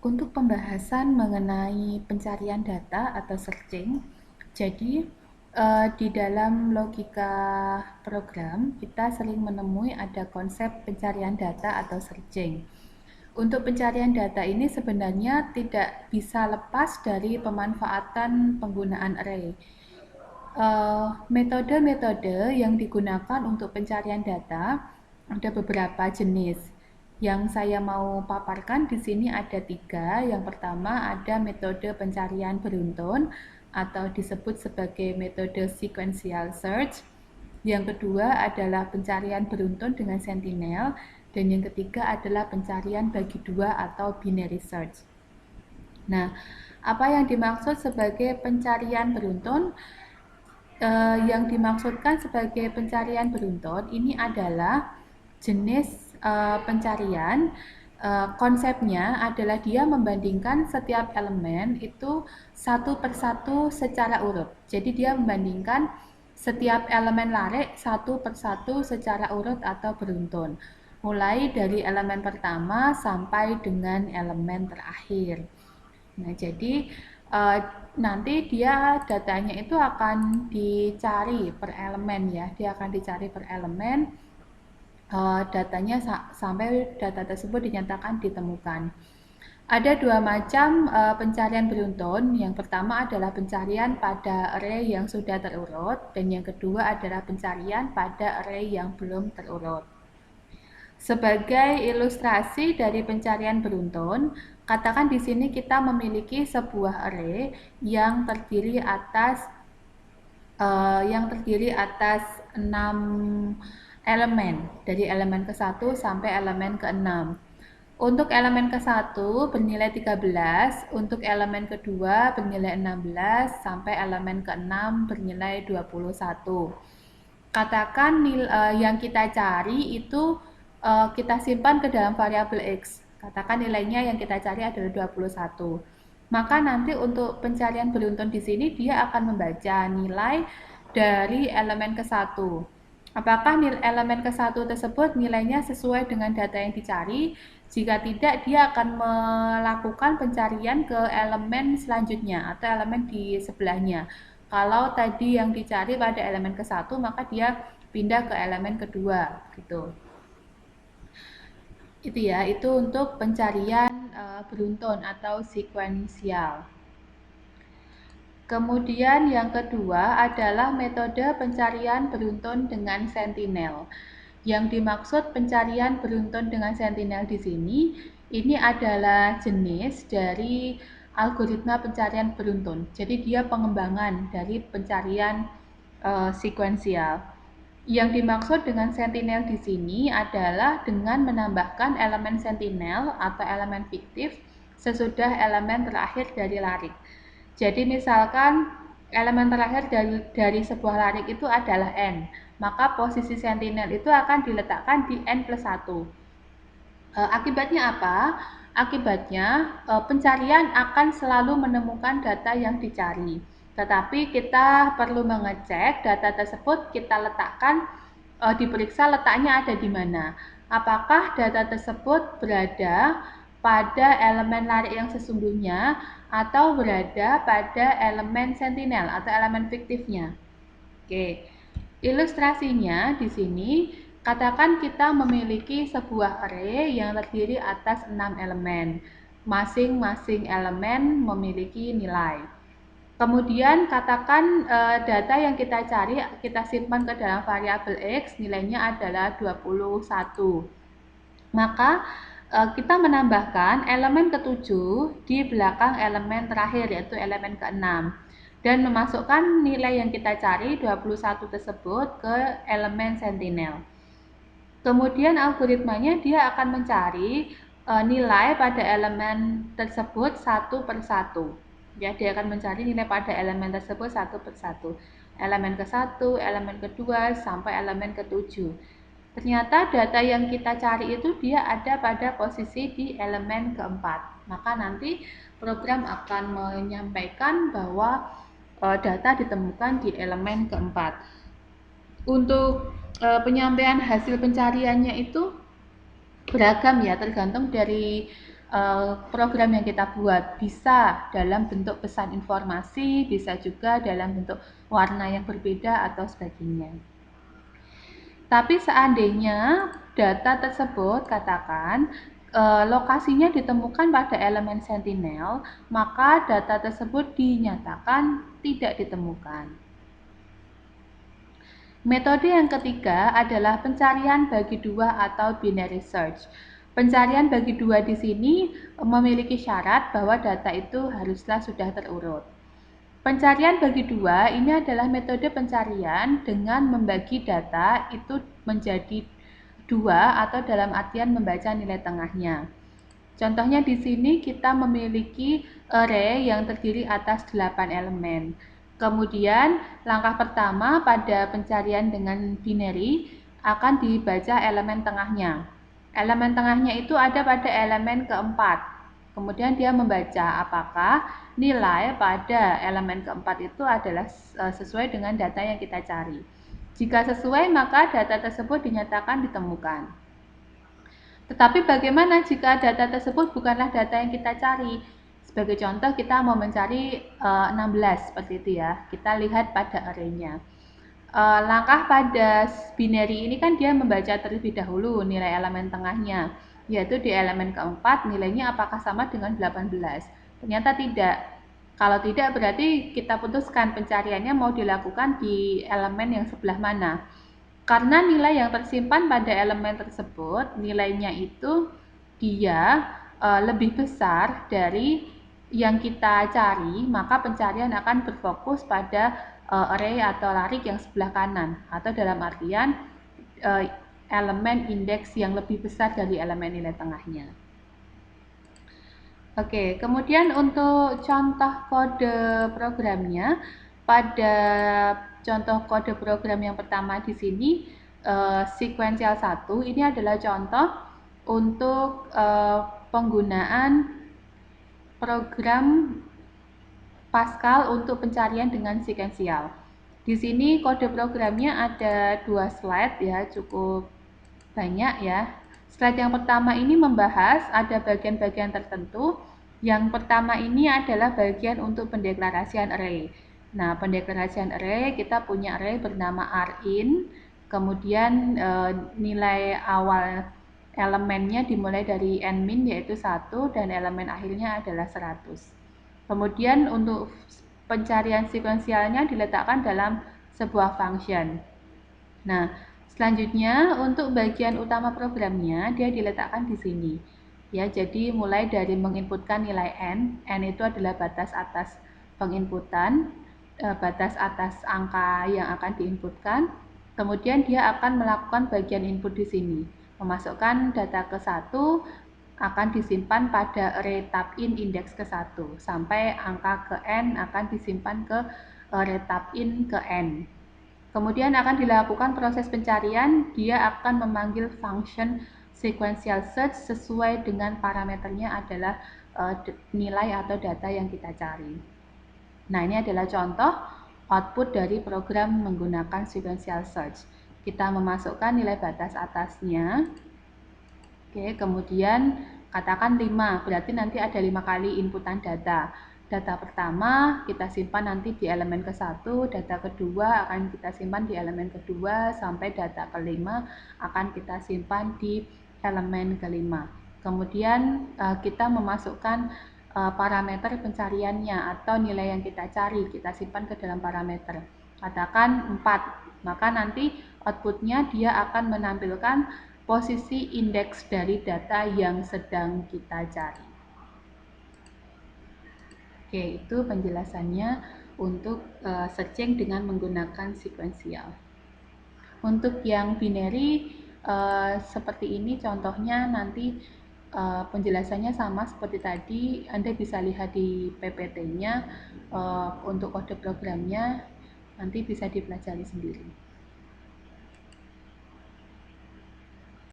Untuk pembahasan mengenai pencarian data atau searching, jadi di dalam logika program kita sering menemui ada konsep pencarian data atau searching. Untuk pencarian data ini sebenarnya tidak bisa lepas dari pemanfaatan penggunaan array. Metode-metode yang digunakan untuk pencarian data ada beberapa jenis. Yang saya mau paparkan di sini ada 3. Yang pertama ada metode pencarian beruntun atau disebut sebagai metode sequential search. Yang kedua adalah pencarian beruntun dengan sentinel, dan yang ketiga adalah pencarian bagi dua atau binary search. Nah, apa yang dimaksud sebagai pencarian beruntun? Yang dimaksudkan sebagai pencarian beruntun ini adalah jenis pencarian. Konsepnya adalah dia membandingkan setiap elemen itu satu persatu secara urut. Jadi dia membandingkan setiap elemen larik satu persatu secara urut atau beruntun, mulai dari elemen pertama sampai dengan elemen terakhir. Nah, jadi uh, nanti dia datanya itu akan dicari per elemen ya. Dia akan dicari per elemen, datanya sampai data tersebut dinyatakan ditemukan. Ada 2 macam pencarian beruntun. Yang pertama adalah pencarian pada array yang sudah terurut, dan yang kedua adalah pencarian pada array yang belum terurut. Sebagai ilustrasi dari pencarian beruntun, katakan di sini kita memiliki sebuah array yang terdiri atas 6 elemen, dari elemen ke-1 sampai elemen ke-6. Untuk elemen ke-1 bernilai 13, untuk elemen kedua bernilai 16, sampai elemen ke-6 bernilai 21. Katakan yang kita cari itu kita simpan ke dalam variabel X. Katakan nilainya yang kita cari adalah 21. Maka nanti untuk pencarian beruntun di sini dia akan membaca nilai dari elemen ke-1. Apakah elemen ke-1 tersebut nilainya sesuai dengan data yang dicari? Jika tidak, dia akan melakukan pencarian ke elemen selanjutnya atau elemen di sebelahnya. Kalau tadi yang dicari pada elemen ke-1, maka dia pindah ke elemen kedua gitu. Itu ya, itu untuk pencarian beruntun atau sekuensial. Kemudian yang kedua adalah metode pencarian beruntun dengan sentinel. Yang dimaksud pencarian beruntun dengan sentinel di sini, ini adalah jenis dari algoritma pencarian beruntun. Jadi dia pengembangan dari pencarian sekuensial. Yang dimaksud dengan sentinel di sini adalah dengan menambahkan elemen sentinel atau elemen fiktif sesudah elemen terakhir dari larik. Jadi misalkan elemen terakhir dari sebuah larik itu adalah n, maka posisi sentinel itu akan diletakkan di n plus 1. Akibatnya apa? Akibatnya pencarian akan selalu menemukan data yang dicari. Tetapi kita perlu mengecek data tersebut kita letakkan, diperiksa letaknya ada di mana. Apakah data tersebut berada pada elemen larik yang sesungguhnya atau berada pada elemen sentinel atau elemen fiktifnya. Oke. Ilustrasinya di sini, katakan kita memiliki sebuah array yang terdiri atas 6 elemen. Masing-masing elemen memiliki nilai. Kemudian katakan data yang kita cari kita simpan ke dalam variabel X, nilainya adalah 21. Maka kita menambahkan elemen ke-7 di belakang elemen terakhir, yaitu elemen ke-6, dan memasukkan nilai yang kita cari 21 tersebut ke elemen sentinel. Kemudian algoritmanya dia akan mencari nilai pada elemen tersebut satu per satu. Ya, dia akan mencari nilai pada elemen tersebut satu per satu. Elemen ke-1, elemen kedua, sampai elemen ke-7. Ternyata data yang kita cari itu dia ada pada posisi di elemen keempat. Maka nanti program akan menyampaikan bahwa data ditemukan di elemen keempat. Untuk penyampaian hasil pencariannya itu beragam ya, tergantung dari program yang kita buat. Bisa dalam bentuk pesan informasi, bisa juga dalam bentuk warna yang berbeda atau sebagainya. Tapi seandainya data tersebut katakan lokasinya ditemukan pada elemen sentinel, maka data tersebut dinyatakan tidak ditemukan. Metode yang ketiga adalah pencarian bagi dua atau binary search. Pencarian bagi dua di sini memiliki syarat bahwa data itu haruslah sudah terurut. Pencarian bagi dua ini adalah metode pencarian dengan membagi data itu menjadi dua atau dalam artian membaca nilai tengahnya. Contohnya di sini kita memiliki array yang terdiri atas 8 elemen. Kemudian langkah pertama pada pencarian dengan binary akan dibaca elemen tengahnya. Elemen tengahnya itu ada pada elemen keempat. Kemudian dia membaca apakah nilai pada elemen keempat itu adalah sesuai dengan data yang kita cari. Jika sesuai, maka data tersebut dinyatakan ditemukan. Tetapi bagaimana jika data tersebut bukanlah data yang kita cari? Sebagai contoh, kita mau mencari 16 seperti itu ya. Kita lihat pada array-nya. Langkah pada binary ini kan dia membaca terlebih dahulu nilai elemen tengahnya, yaitu di elemen keempat nilainya apakah sama dengan 18. Ternyata tidak. Kalau tidak berarti kita putuskan pencariannya mau dilakukan di elemen yang sebelah mana. Karena nilai yang tersimpan pada elemen tersebut nilainya itu dia lebih besar dari yang kita cari, maka pencarian akan berfokus pada array atau larik yang sebelah kanan, atau dalam artian elemen indeks yang lebih besar dari elemen nilai tengahnya. Oke, kemudian untuk contoh kode programnya, pada contoh kode program yang pertama di sini sequential 1 ini adalah contoh untuk penggunaan program Pascal untuk pencarian dengan sekuensial. Di sini kode programnya ada 2 slide ya, cukup banyak ya. Slide yang pertama ini membahas ada bagian-bagian tertentu. Yang pertama ini adalah bagian untuk pendeklarasian array. Nah, pendeklarasian array kita punya array bernama rin, kemudian nilai awal elemennya dimulai dari n-min yaitu 1 dan elemen akhirnya adalah 100. Kemudian untuk pencarian sekuensialnya diletakkan dalam sebuah function. Nah, selanjutnya untuk bagian utama programnya dia diletakkan di sini. Ya, jadi mulai dari menginputkan nilai n itu adalah batas atas penginputan, batas atas angka yang akan diinputkan. Kemudian dia akan melakukan bagian input di sini, memasukkan data ke 1 akan disimpan pada array tabin indeks ke-1 sampai angka ke n akan disimpan ke array tabin ke n. Kemudian akan dilakukan proses pencarian, dia akan memanggil function sequential search sesuai dengan parameternya adalah nilai atau data yang kita cari. Nah, ini adalah contoh output dari program menggunakan sequential search. Kita memasukkan nilai batas atasnya. Oke, kemudian katakan 5, berarti nanti ada 5 kali inputan data. Data pertama kita simpan nanti di elemen ke-1, data kedua akan kita simpan di elemen kedua, sampai data kelima akan kita simpan di elemen kelima. Kemudian kita memasukkan parameter pencariannya atau nilai yang kita cari, kita simpan ke dalam parameter. Katakan 4, maka nanti outputnya dia akan menampilkan posisi indeks dari data yang sedang kita cari. Oke, itu penjelasannya untuk searching dengan menggunakan sekuensial. Untuk yang binary seperti ini contohnya nanti penjelasannya sama seperti tadi. Anda bisa lihat di PPT-nya untuk kode programnya, nanti bisa dipelajari sendiri.